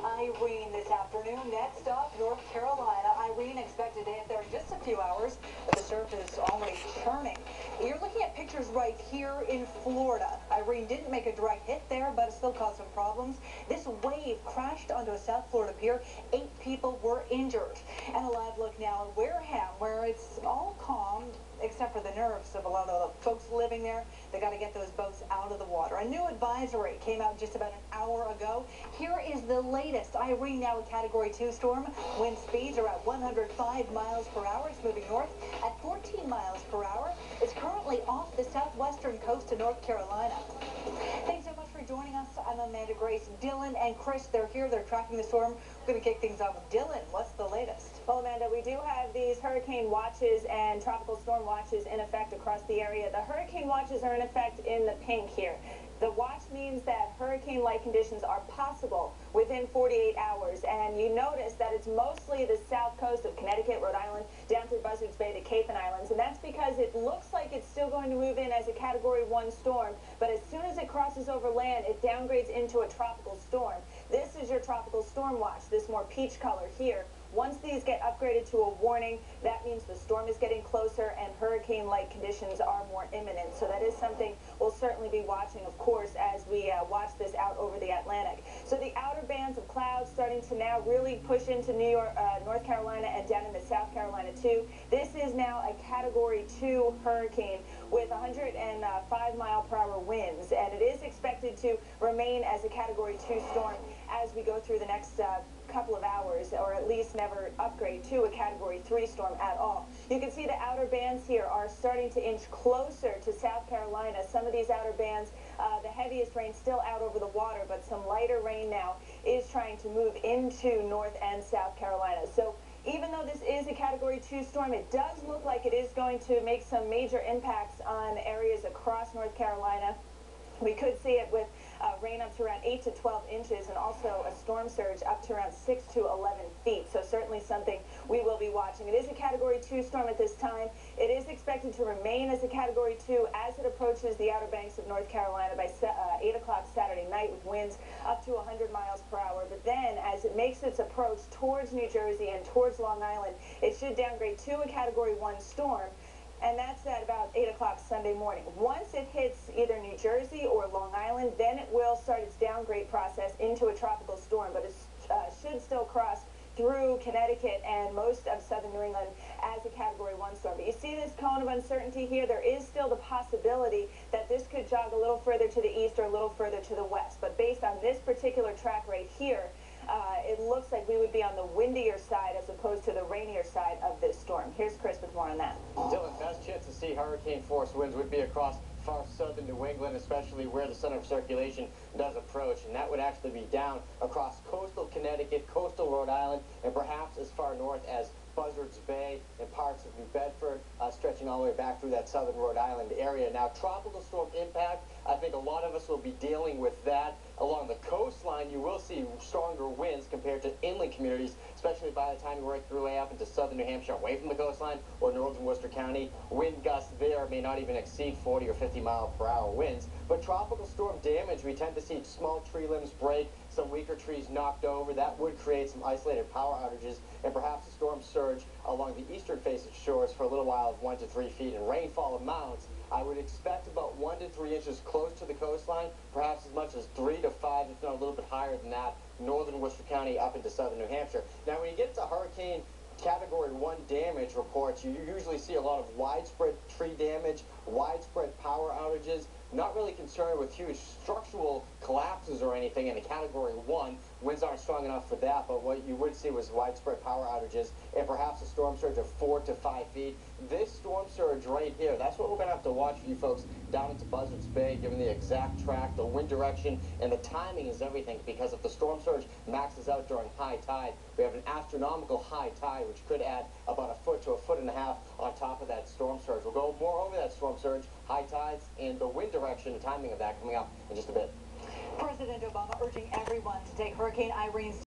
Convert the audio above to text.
Irene this afternoon. Next up, North Carolina. Irene expected to hit there in just a few hours, but the surface already churning. You're looking at pictures right here in Florida. Irene didn't make a direct hit there, but it still caused some problems. This wave crashed onto a South Florida pier. 8 people were injured. And a live look now at Wareham, where it's all calm, except for the nerves of a lot of the folks living there. They got to get those boats out of the water. A new advisory came out just about an hour ago. Here is the latest. Irene, now a Category 2 storm. Wind speeds are at 105 miles per hour. It's moving north at 14 miles per hour. It's currently off the southwestern coast of North Carolina. Thanks so much for joining us. I'm Amanda Grace. Dylan and Chris, they're here. They're tracking the storm. We're going to kick things off with Dylan. What's the latest? Well, Amanda, we do have these hurricane watches and tropical storm watches in effect across the area. The hurricane watches are in effect in the pink here. The watch means that hurricane-like conditions are possible within 48 hours. And you notice that it's mostly the south coast of Connecticut, Rhode Island, down through Buzzards Bay to Cape and Islands. And that's because it looks like it's still going to move in as a Category 1 storm. But as soon as it crosses over land, it downgrades into a tropical storm. This is your tropical storm watch, this more peach color here. Once these get upgraded to a warning, that means the storm is getting closer and hurricane-like conditions are more imminent. So that is something we'll certainly be watching, of course, as we watch this out over the Atlantic. So the outer bands of clouds starting to now really push into North Carolina and down into South Carolina too. This is now a Category 2 hurricane with 105-mile-per-hour winds, and it is expected to remain as a Category 2 storm as we go through the next couple of hours, or at least never upgrade to a Category 3 storm at all. You can see the outer bands here are starting to inch closer to South Carolina. Some of these outer bands, the heaviest rain still out over the water, but some lighter rain now is trying to move into North and South Carolina. So even though this is a Category 2 storm, it does look like it is going to make some major impacts on areas across North Carolina. We could see it with rain up to around 8 to 12 inches and also a storm surge up to around 6 to 11 feet. So certainly something we will be watching. It is a Category 2 storm at this time. It is expected to remain as a Category 2 as it approaches the outer banks of North Carolina by 8 o'clock Saturday night with winds up to 100 miles per hour. But then as it makes its approach towards New Jersey and towards Long Island, it should downgrade to a Category 1 storm. And that's at about 8 o'clock Sunday morning. Once it hits either New Jersey or Long Island, then it will start its downgrade process into a tropical storm. But it should still cross through Connecticut and most of southern New England as a Category 1 storm. But you see this cone of uncertainty here? There is still the possibility that this could jog a little further to the east or a little further to the west. But based on this particular track right here, it looks like we would be on the windier side as opposed to the rainier side of this storm. Here's Chris with more on that. Dylan, best chance to see hurricane-force winds would be across far southern New England, especially where the center of circulation does approach, and that would actually be down across coastal Connecticut, coastal Rhode Island, and perhaps as far north as Buzzards Bay and parts of New Bedford, stretching all the way back through that southern Rhode Island area. Now, tropical storm impact, I think a lot of us will be dealing with that. Along the coastline, you will see stronger winds compared to inland communities, especially by the time you work your way up into southern New Hampshire, away from the coastline, or northern Worcester County. Wind gusts there may not even exceed 40 or 50-mile-per-hour winds. But tropical storm damage, we tend to see small tree limbs break, some weaker trees knocked over. That would create some isolated power outages and perhaps a storm surge along the eastern face of shores for a little while of 1 to 3 feet. And rainfall amounts, I would expect about 1 to 3 inches close to the coastline, perhaps as much as 3 to 5, if not a little bit higher than that, northern Worcester County up into southern New Hampshire. Now, when you get to hurricane Category 1 damage reports, you usually see a lot of widespread tree damage, widespread power outages. Not really concerned with huge structural collapses or anything in a Category 1. Winds aren't strong enough for that, but what you would see was widespread power outages and perhaps a storm surge of 4 to 5 feet. This storm surge right here, that's what we're going to have to watch for you folks down into Buzzards Bay, given the exact track, the wind direction, and the timing is everything, because if the storm surge maxes out during high tide, we have an astronomical high tide, which could add about 1 foot to 1.5 feet on top of that storm surge. We'll go more over that storm surge, high tides, and the wind direction and timing of that coming up in just a bit. President Obama urging everyone to take Hurricane Irene's